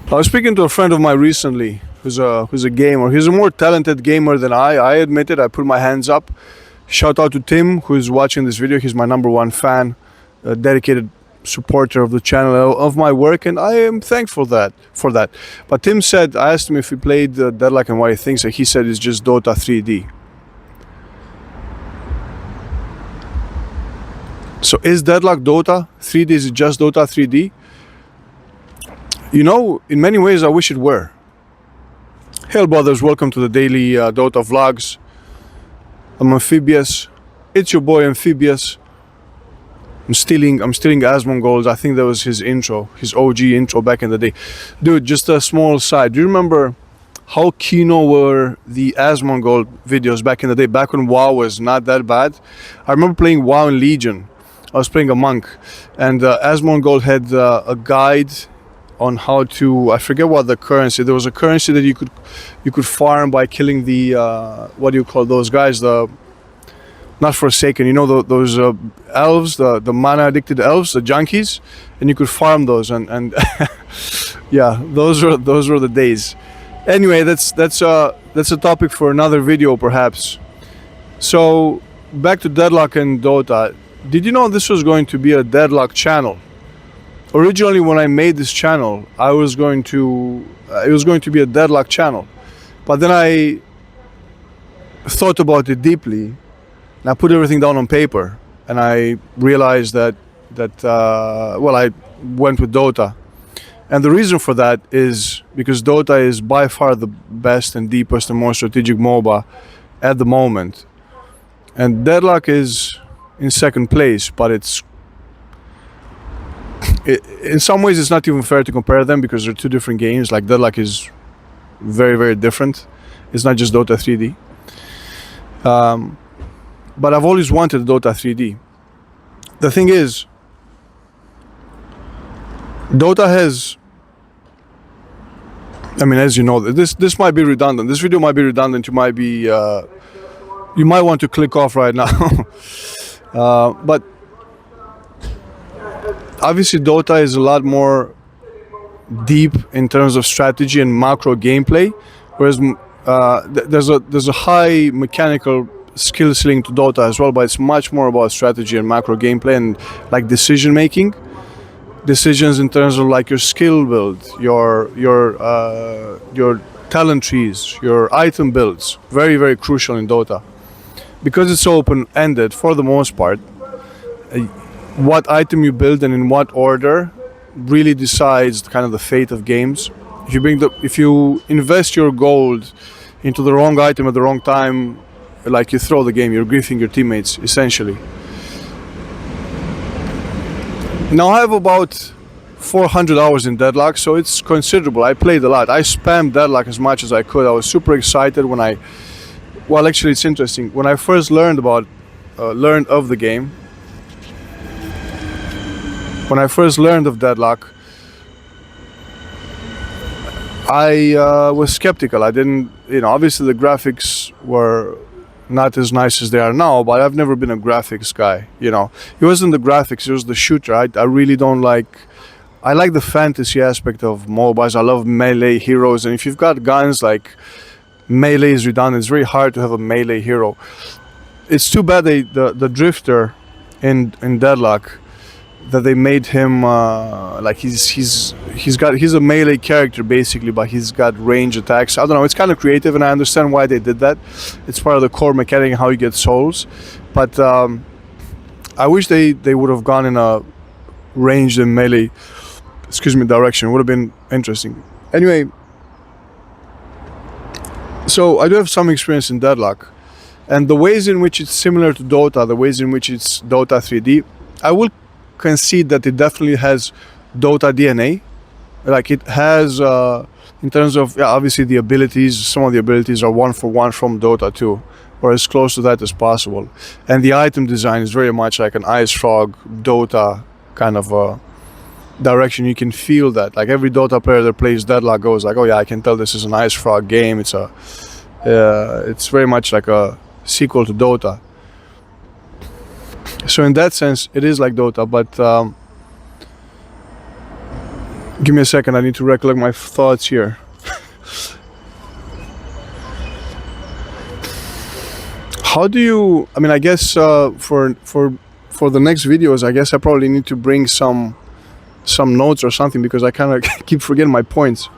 I was speaking to a friend of mine recently who's a gamer. He's a more talented gamer than I admit it. I put my hands up. Shout out to Tim, who's watching this video. He's my #1 fan, a dedicated supporter of the channel, of my work, and I am thankful for that. But Tim said, I asked him if he played Deadlock and what he thinks, and he said it's just Dota 3D. So is Deadlock Dota 3D? Is it just Dota 3D? You know, in many ways, I wish it were. Hail brothers, welcome to the daily Dota vlogs. I'm Amphibious. It's your boy Amphibious. I'm stealing Asmongold. I think that was his intro, his OG intro back in the day. Dude, just a small side. Do you remember how kino were the Asmongold videos back in the day? Back when WoW was not that bad. I remember playing WoW in Legion. I was playing a monk, and Asmongold had a guide on how to, I forget what the currency. There was a currency that you could farm by killing the what do you call those guys? The not Forsaken, you know, those elves, the mana addicted elves, the junkies, and you could farm those, and yeah, those were the days. Anyway, that's a topic for another video perhaps. So back to Deadlock and Dota. Did you know this was going to be a Deadlock channel? Originally, when I made this channel, it was going to be a Deadlock channel, but then I thought about it deeply, and I put everything down on paper, and I realized that well, I went with Dota, and the reason for that is because Dota is by far the best and deepest and more strategic MOBA at the moment, and Deadlock is in second place, but in some ways it's not even fair to compare them because they're two different games. Like Deadlock is very, very different. It's not just Dota 3D. But I've always wanted Dota 3D. The thing is, Dota has, I mean, as you know, this might be redundant. This video might be redundant. You might want to click off right now. But obviously Dota is a lot more deep in terms of strategy and macro gameplay, whereas there's a high mechanical skill ceiling to Dota as well, but it's much more about strategy and macro gameplay and like decision making. Decisions in terms of like your skill build, your talent trees, your item builds, very, very crucial in Dota. Because it's open-ended for the most part, what item you build and in what order really decides kind of the fate of games. If you invest your gold into the wrong item at the wrong time, like you throw the game, you're griefing your teammates essentially. Now I have about 400 hours in Deadlock, so it's considerable. I played a lot. I spammed Deadlock as much as I could. I was super excited when well, actually, it's interesting. When I first learned of the game, when I first learned of Deadlock, I was skeptical. I didn't, obviously the graphics were not as nice as they are now, but I've never been a graphics guy, It wasn't the graphics, it was the shooter. I really don't I like the fantasy aspect of MOBAs. I love melee heroes, and if you've got guns, like, melee is redundant. It's very hard to have a melee hero. It's too bad the Drifter in Deadlock, that they made him like he's a melee character basically, but he's got range attacks. I don't know, it's kind of creative and I understand why they did that. It's part of the core mechanic how you get souls, but I wish they would have gone in a ranged and melee direction. It would have been interesting. Anyway, so I do have some experience in Deadlock, and the ways in which it's similar to Dota, the ways in which it's Dota 3D, I will concede that it definitely has Dota DNA. Like it has, in terms of, obviously the abilities, some of the abilities are one for one from Dota 2, or as close to that as possible. And the item design is very much like an Ice Frog Dota kind of direction. You can feel that. Like every Dota player that plays Deadlock goes like, oh yeah, I can tell this is an Ice Frog game. It's very much like a sequel to Dota. So in that sense, it is like Dota, but Give me a second, I need to recollect my thoughts here. How do you, I mean, I guess for the next videos, I guess I probably need to bring some notes or something, because I kind of keep forgetting my points,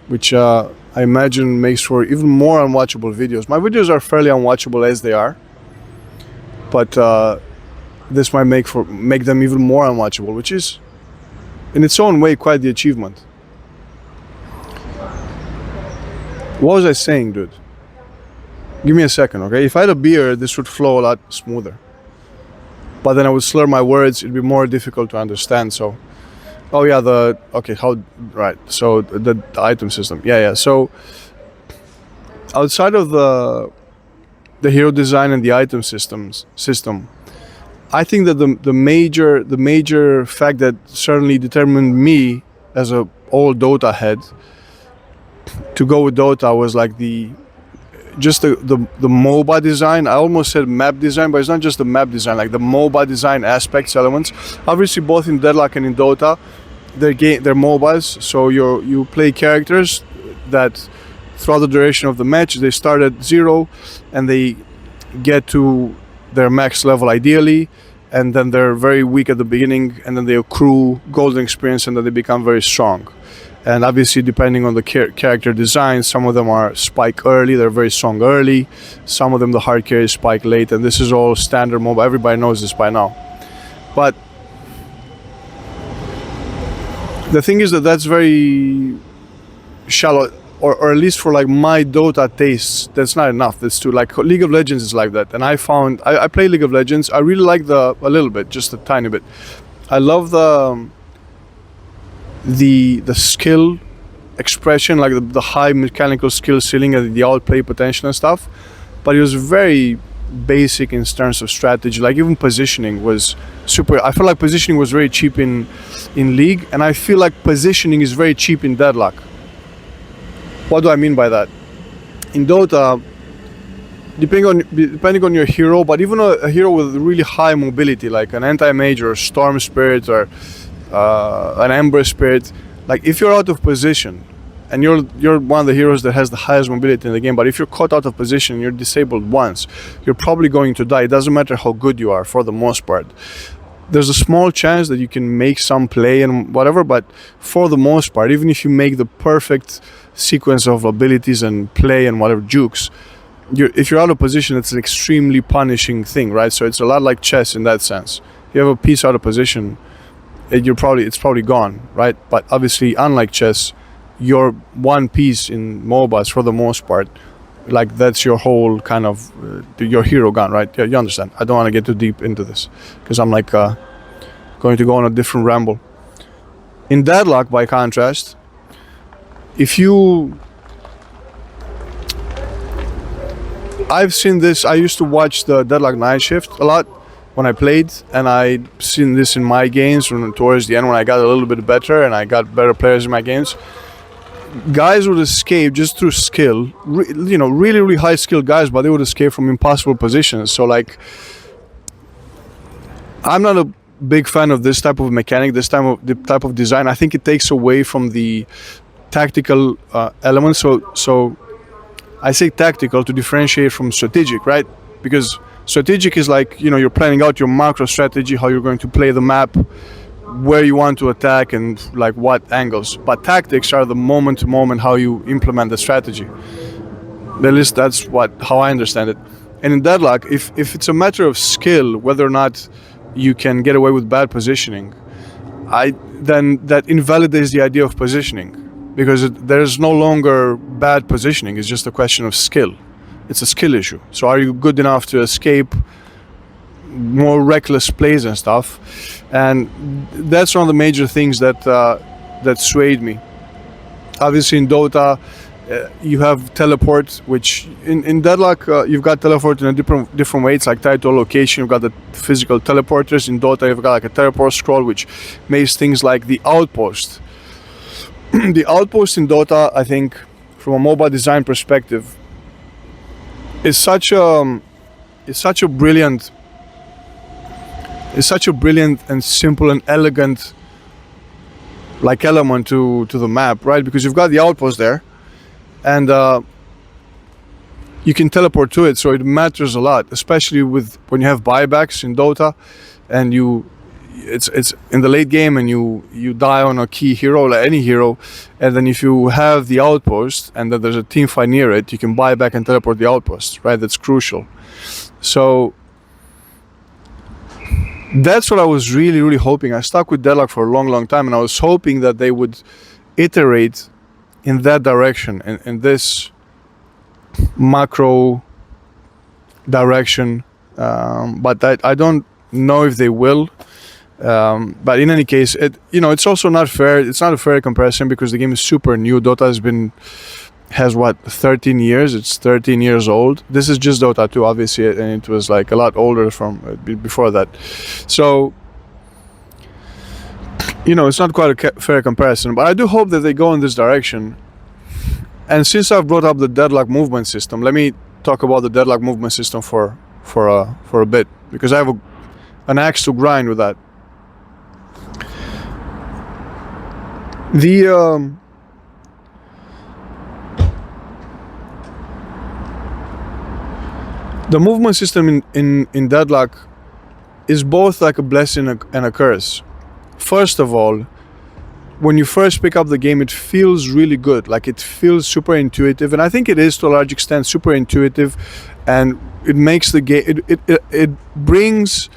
which I imagine makes for even more unwatchable videos. My videos are fairly unwatchable as they are, but this might make them even more unwatchable, which is in its own way quite the achievement. What was I saying, dude? Give me a second, okay? If I had a beer, this would flow a lot smoother. But then I would slur my words, it'd be more difficult to understand, so... Oh yeah, right, so the item system. Yeah, so... Outside of the hero design and the item system, I think that the major fact that certainly determined me as a old Dota head to go with Dota was like the MOBA design. I almost said map design, but it's not just the map design, like the MOBA design aspects, elements. Obviously both in Deadlock and in Dota, they're MOBAs, so you play characters that throughout the duration of the match, they start at 0 and they get to their max level ideally, and then they're very weak at the beginning, and then they accrue golden experience, and then they become very strong. And obviously depending on the character design, some of them are spike early, they're very strong early, some of them the hard carry spike late, and this is all standard MOBA, everybody knows this by now. But the thing is that that's very shallow, or at least for like my Dota tastes, that's not enough. That's too, like League of Legends is like that, and I found I play League of Legends. I really like a little bit, just a tiny bit. I love the skill expression, like the high mechanical skill ceiling and the outplay potential and stuff. But it was very basic in terms of strategy. Like even positioning was super. I feel like positioning was very cheap in League, and I feel like positioning is very cheap in Deadlock. What do I mean by that? In Dota, depending on your hero, but even a hero with really high mobility, like an anti-mage or storm spirit or an ember spirit, like if you're out of position and you're one of the heroes that has the highest mobility in the game, but if you're caught out of position, you're disabled once, you're probably going to die. It doesn't matter how good you are, for the most part. There's a small chance that you can make some play and whatever, but for the most part, even if you make the perfect sequence of abilities and play and whatever jukes, if you're out of position, it's an extremely punishing thing, right? So it's a lot like chess in that sense. If you have a piece out of position, it's probably gone, right? But obviously, unlike chess, your one piece in MOBAs, for the most part, like that's your whole kind of your hero gone, right? Yeah, you understand. I don't want to get too deep into this because I'm like going to go on a different ramble. In Deadlock, by contrast, I've seen this. I used to watch the Deadlock Night Shift a lot when I played, and I've seen this in my games towards the end when I got a little bit better and I got better players in my games. Guys would escape just through skill, really high skill guys, but they would escape from impossible positions. So like, I'm not a big fan of this type of mechanic, the type of design. I think it takes away from the tactical elements. So I say tactical to differentiate from strategic, right? Because strategic is like, you're planning out your macro strategy, how you're going to play the map, where you want to attack and like what angles. But tactics are the moment to moment how you implement the strategy. At least that's how I understand it. And in Deadlock, if it's a matter of skill, whether or not you can get away with bad positioning, then that invalidates the idea of positioning, because there's no longer bad positioning. It's just a question of skill. It's a skill issue. So are you good enough to escape more reckless plays and stuff? And that's one of the major things that swayed me. Obviously in Dota, you have teleport, which in Deadlock you've got teleport in a different way. It's like tied to a location. You've got the physical teleporters. In Dota you've got like a teleport scroll, which makes things like the outpost. The outpost in Dota, I think, from a MOBA design perspective, is such a brilliant and simple and elegant like element to the map, right? Because you've got the outpost there, and you can teleport to it, so it matters a lot, especially with when you have buybacks in Dota, and it's in the late game, and you die on a key hero, like any hero, and then if you have the outpost and then there's a team fight near it, you can buy back and teleport the outpost, right? That's crucial. So that's what I was really hoping. I stuck with Deadlock for a long time, and I was hoping that they would iterate in that direction, in this macro direction, but I don't know if they will. But in any case, it's also not fair. It's not a fair comparison because the game is super new. Dota has what, 13 years? It's 13 years old. This is just Dota 2, obviously, and it was like a lot older from before that. So, it's not quite a fair comparison, but I do hope that they go in this direction. And since I've brought up the Deadlock movement system, let me talk about the Deadlock movement system for a bit, because I have an axe to grind with that. The movement system in Deadlock is both like a blessing and a curse. First of all, when you first pick up the game, it feels really good. Like, it feels super intuitive, and I think it is to a large extent super intuitive, and it makes the game, it brings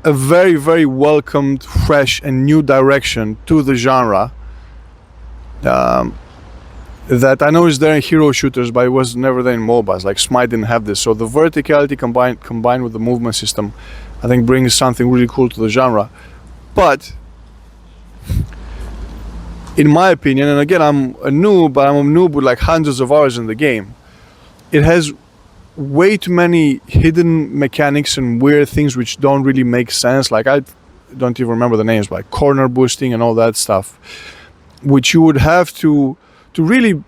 a very welcomed, fresh and new direction to the genre that I know is there in hero shooters, but it was never there in MOBAs. Like, Smite didn't have this. So the verticality combined with the movement system, I think, brings something really cool to the genre. But in my opinion, and again, I'm a noob, but I'm a noob with like hundreds of hours in the game, it has way too many hidden mechanics and weird things which don't really make sense. Like, I don't even remember the names, like corner boosting and all that stuff, which you would have to really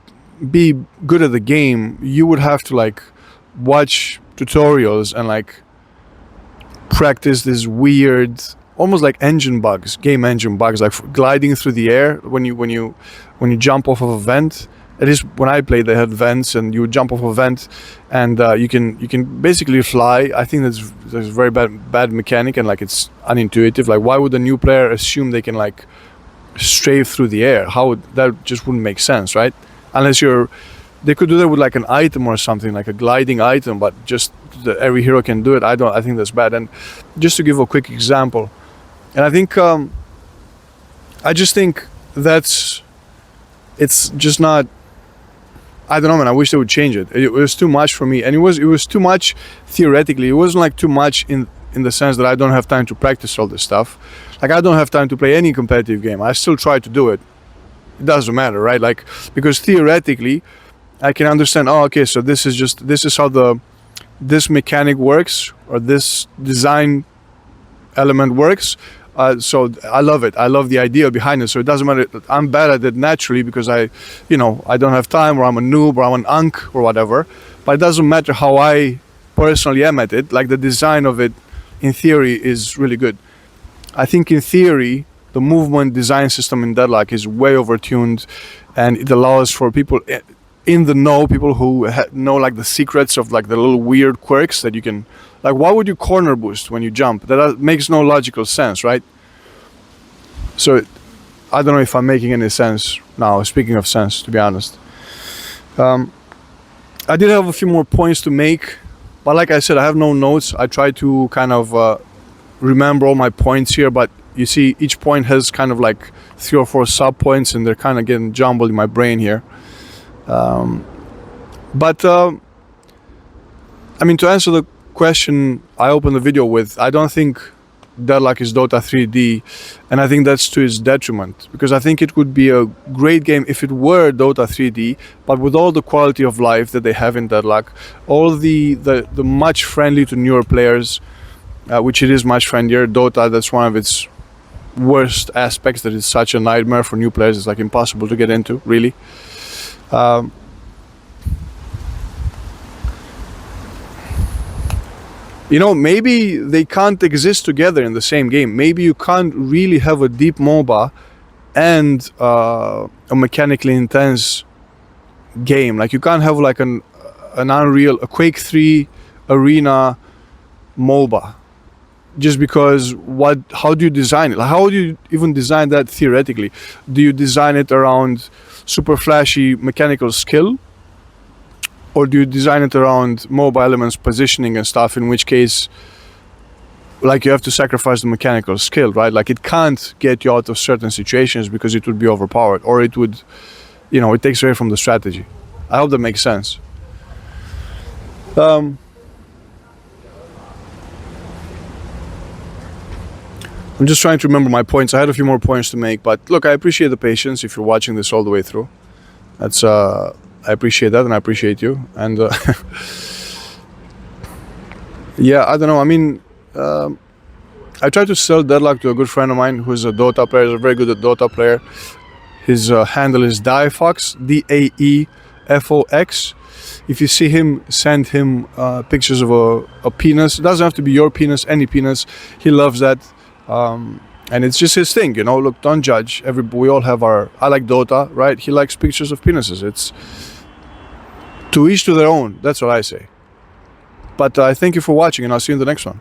be good at the game. You would have to like watch tutorials and like practice this weird, almost like game engine bugs, like gliding through the air when you jump off of a vent. At least when I played, they had vents, and you would jump off a vent, and you can basically fly. I think that's a very bad mechanic, and like it's unintuitive. Like, why would a new player assume they can like strafe through the air? That just wouldn't make sense, right? Unless they could do that with like an item or something, like a gliding item, but just every hero can do it. I think that's bad. And just to give a quick example, and I think I just think it's just not. I don't know, man. I wish they would change it. It was too much for me, and it was too much theoretically. It wasn't like too much in the sense that I don't have time to practice all this stuff. Like, I don't have time to play any competitive game. I still try to do it. It doesn't matter, right? Like, because theoretically, I can understand. Oh, okay, so this is how this mechanic works, or this design element works. So I love it. I love the idea behind it. So it doesn't matter. I'm bad at it naturally because I don't have time, or I'm a noob, or I'm an unk, or whatever. But it doesn't matter how I personally am at it. Like, the design of it, in theory, is really good. I think in theory, the movement design system in Deadlock is way overtuned, and it allows for people in the know, people who know like the secrets of like the little weird quirks that you can. Like, why would you corner boost when you jump? That makes no logical sense, right? So, I don't know if I'm making any sense now, speaking of sense, to be honest. I did have a few more points to make, but like I said, I have no notes. I try to kind of remember all my points here, but you see, each point has kind of like 3 or 4 sub points, and they're kind of getting jumbled in my brain here. I mean, to answer the question I opened the video with, I don't think Deadlock is Dota 3D, and I think that's to its detriment, because I think it would be a great game if it were Dota 3D, but with all the quality of life that they have in Deadlock, all the much friendly to newer players, which it is much friendlier. Dota, that's one of its worst aspects, that it's such a nightmare for new players. It's like impossible to get into, really. Maybe they can't exist together in the same game. Maybe you can't really have a deep MOBA and a mechanically intense game. Like you can't have like an Unreal, a Quake 3 arena MOBA just because how do you design it? Like how do you even design that theoretically? Do you design it around super flashy mechanical skill, or do you design it around mobile elements, positioning and stuff, in which case like you have to sacrifice the mechanical skill, right? Like it can't get you out of certain situations because it would be overpowered, or it would, you know, it takes away from the strategy. I hope that makes sense. I'm just trying to remember my points. I had a few more points to make, but look, I appreciate the patience if you're watching this all the way through. That's I appreciate that, and I appreciate you. And yeah, I don't know. I mean, I tried to sell Deadlock to a good friend of mine who's a Dota player. He's a very good Dota player. His handle is Daefox, Daefox. If you see him, send him pictures of a penis. It doesn't have to be your penis, any penis. He loves that. And it's just his thing, you know. Look, don't judge. We all have our. I like Dota, right? He likes pictures of penises. It's to each to their own. That's what I say. But I thank you for watching, and I'll see you in the next one.